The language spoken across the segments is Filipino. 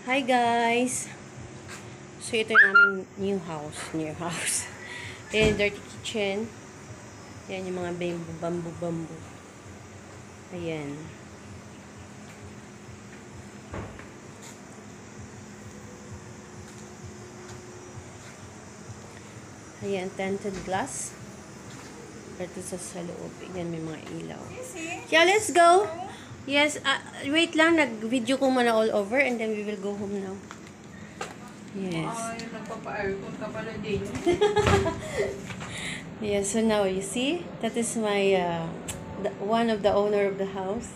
Hi guys! So ito yung aming new house. Ayan, dirty kitchen. Ayan yung mga bamboo. Ayan. Ayan, tinted glass. Ito sa loob. Ayan, may mga ilaw. Yeah, let's go! Yes, wait lang. Nag-video ko muna all over and then we will go home now. Yes. Yung nagpapa-aircon ka pala din. Yes, so now you see, that is my, one of the owner of the house.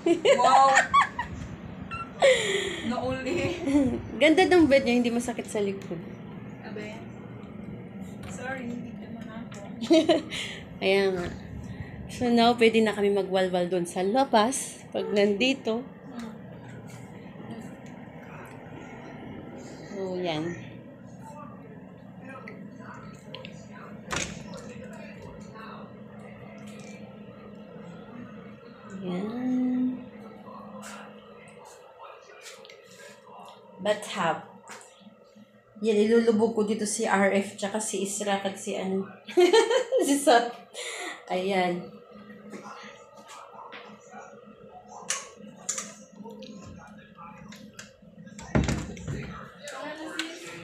Wow! No only. Ganda ng bed niya, hindi masakit sa likod. Abe. Sorry, hindi naman ako. Ayan nga. So now, pwede na kami magwalwal doon sa labas. Pag nandito. So, yan. Yan. Bathtub. Yan, ilulubog ko dito si RF, tsaka si Isra, at si ano. Si Sot. Ayan.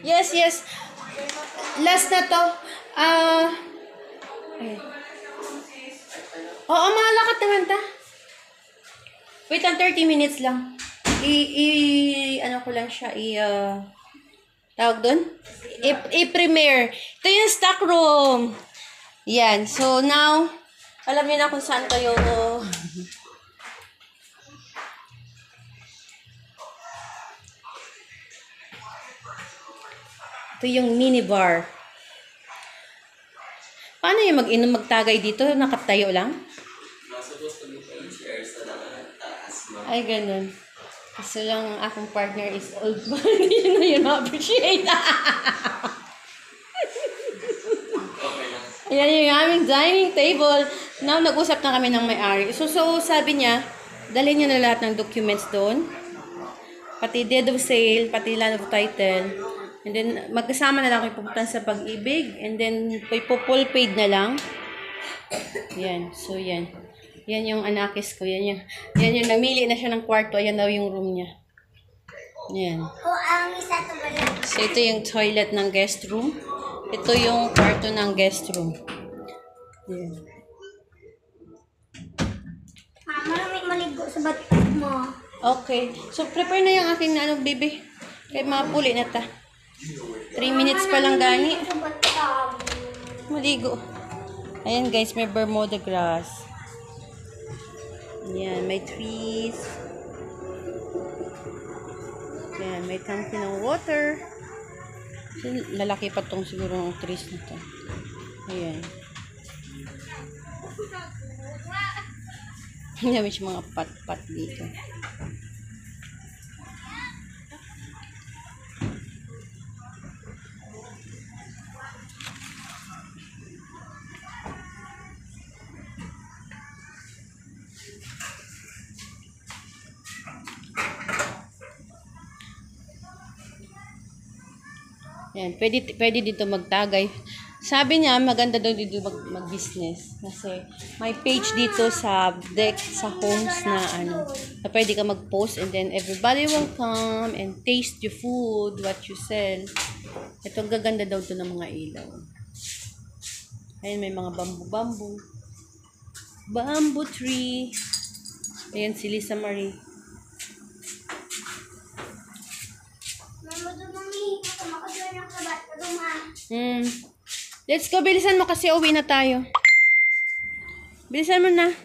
Yes. Last na to. Okay. Oo, malakad naman ta. Wait lang, 30 minutes lang. Ano ko lang siya, tawag doon? I-premiere. Ito yung stock room. Yan. So, now, alam niyo na kung saan kayo. Ito yung minibar. Paano yung mag-inom magtagay dito? Nakatayo lang? Ay, ganun. Kasi lang ang akong partner is old man. Hindi na yun ma-appreciate. Ayan yung aming dining table. Now, nag-usap na kami ng may-ari. So, sabi niya, dalhin niyo na lahat ng documents doon. Pati deed of sale, pati land of title. And then, magkasama na lang kayo pupunta sa Pag-ibig. And then, full paid na lang. Yan. So, yan. Yan yung anakis ko. Yan yung namili na siya ng kwarto. Ayan daw yung room niya. Yan. So, ito yung toilet ng guest room. Ito yung kwarto ng guest room. Yan. Mama, may maligo sa bathtub mo. Okay. So, prepare na yung aking baby. Kaya mapuli na ta. 3 minutes pa lang gani. Sa bathtub. Maligo. Ayan guys, may Bermuda grass. Ayan, may trees. Ayan, may tanki ng water. So, lalaki pa tong siguro ng trees na to. Ayan. May mga pat-pat dito. Yan, pwede dito magtagay. Sabi niya, maganda daw dito mag-business. Kasi may page dito sa deck, sa homes na na pwede ka mag-post and then everybody will come and taste your food, what you sell. Ito, gaganda daw to ng mga ilaw. Ayan, may mga bamboo. Bamboo tree. Ayan, si Lisa Marie. Let's go, bilisan mo kasi uwi na tayo. Bilisan mo na.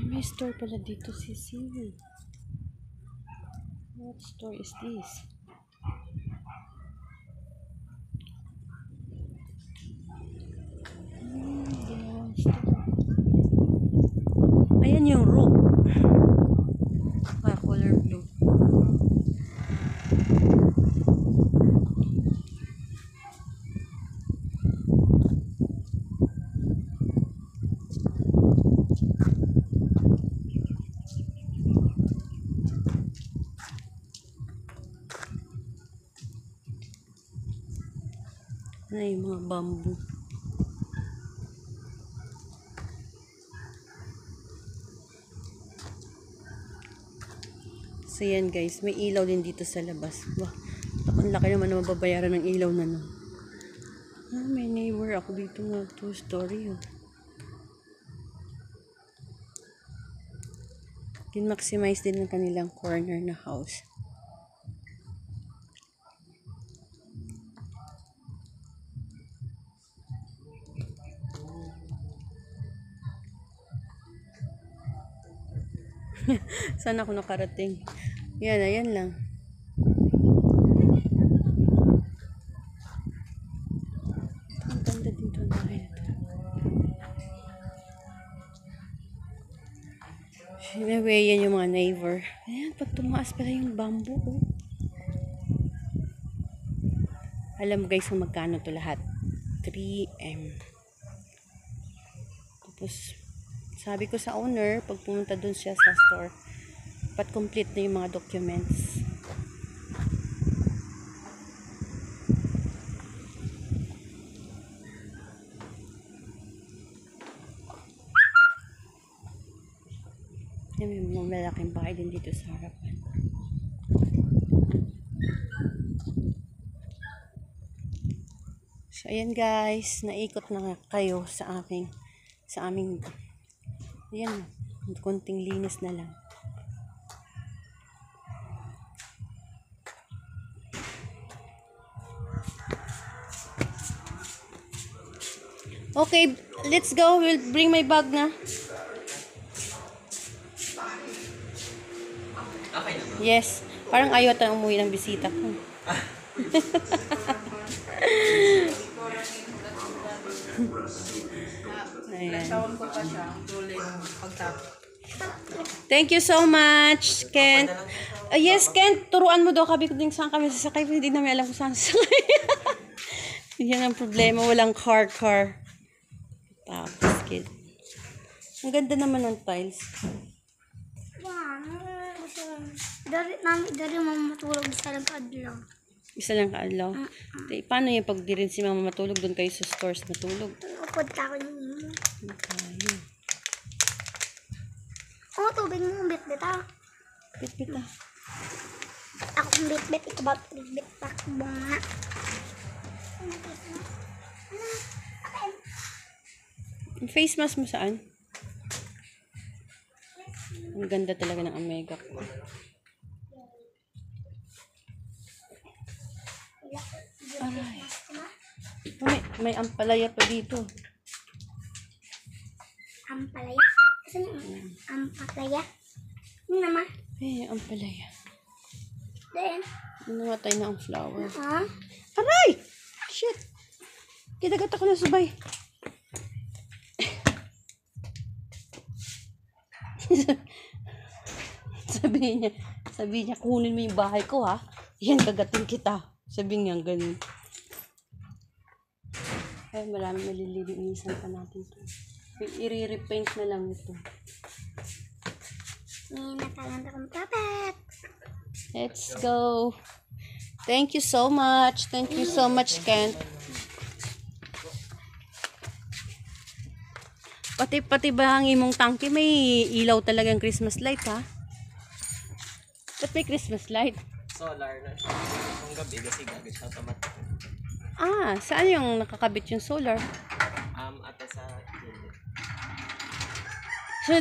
May store pala dito, Sisi. What store is this? Ayan yung room. Color blue. na yung mga bamboo. So yan guys, may ilaw din dito sa labas. Wah, ang laki naman na mababayaran ng ilaw na no. Ah, may neighbor ako dito nga, 2-story oh. Din-maximize din ng kanilang corner na house. Saan ako nakarating? Yan, ayan lang. Ang ganda dito na rin. Anyway, yan yung mga neighbor. Ayan, pag tumaas pala yung bamboo. Oh. Alam mo guys kung magkano to lahat? 3M. Tapos, sabi ko sa owner, pag pumunta dun siya sa store, dapat complete na yung mga documents. Yan, may mga malaking bahay din dito sa harapan. So, ayan guys, naikot na kayo sa aming ayan, konting linis na lang. Okay, let's go. We'll bring my bag na. Okay naman. Yes. Parang ayaw tayong umuwi ng bisita ko. Ayan. Tawag ko pa siya. Tuloy ng pagtapos. Thank you so much, Kent. Yes, Kent, turuan mo daw kami kung saan kami sasakay. Hindi namin alam kung saan sasakay. Yan ang problema. Walang car. Tapos, kid. Ang ganda naman ng tiles. Dari mama matulog sa lang kadlaw. Isa lang kaalaw. Paano yung pag di rin si mama matulog, doon kayo sa stores matulog? Ukod ta ko yung Okay. oh, tubig mo, bit-bit ah. Bit-bit ah. Ako kung bit-bit, ikaw ba bit-bit pa bunga. Yung face mask mo saan? Ang ganda talaga ng Omega ko. Aray. May ampalaya pa dito. Ampalaya? Kasi ampalaya? Ano naman? Ampalaya. Then, Namatay na ang flower. ah? Aray! Shit! Kinagat ako na sabay. sabi niya, kunin mo yung bahay ko ha. Yan, kagatin kita. Sabi niya, ganun. Ay, marami malilinisan pa natin ito. I-repaint na lang ito. Natalang akong tapet. Let's go. Thank you so much. Thank you so much, Kent. Pati ba ang imong tangke may ilaw talagang Christmas light ha? Ba't may Christmas light? Solar na siya. Kung gabi kasi gagawin siya automatic. Ah, saan yung nakakabit yung solar? Ate sa gilid. So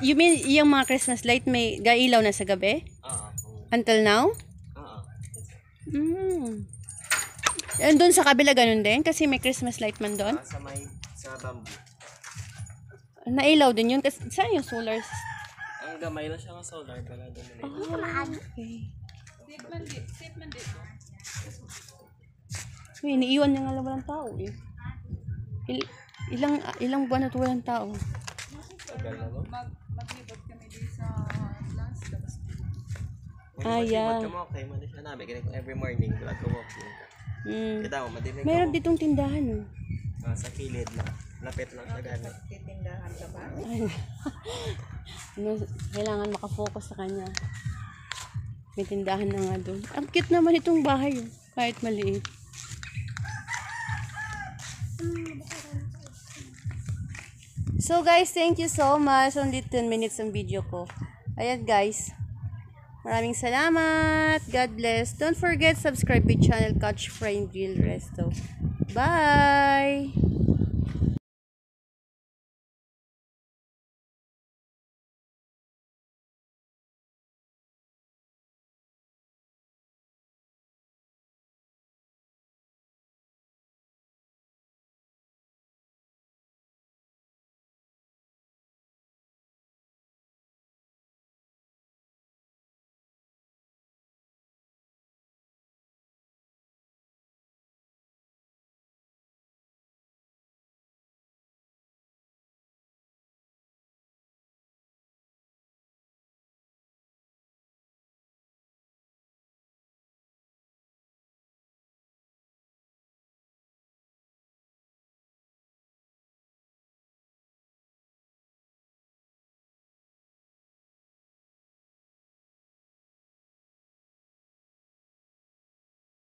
you mean yung mga Christmas light may gailaw na sa gabi? Oo. Until now? Oo. And doon sa kabila ganun din? Kasi may Christmas light man doon? Sa bamboo. Nailaw din yun? Kasi saan yung solar? Ang gamay lang siya ng solar. Bala doon nila. Okay. Safe man dito. Uy, iniiwan niya nga lang walang tao eh. Ilang buwan at walang tao. Tagal na no? Maglibot kami dito sa last. Yeah. Pag mo okay, mali siya namin. Ganun ko every morning. Wala ko walking ka. Kita mo, madinig Mayroon ko. ditong tindahan oh. Sa kilid na. Lapit lang siya gano'n. Titindahan ka ba? Kailangan makafocus sa kanya. May tindahan na nga doon. Ang cute naman itong bahay oh. Kahit maliit. So guys, thank you so much. Only 10 minutes ang video ko. Ayan guys. Maraming salamat. God bless. Don't forget, subscribe my channel, Catch Friend Real Resto. Bye!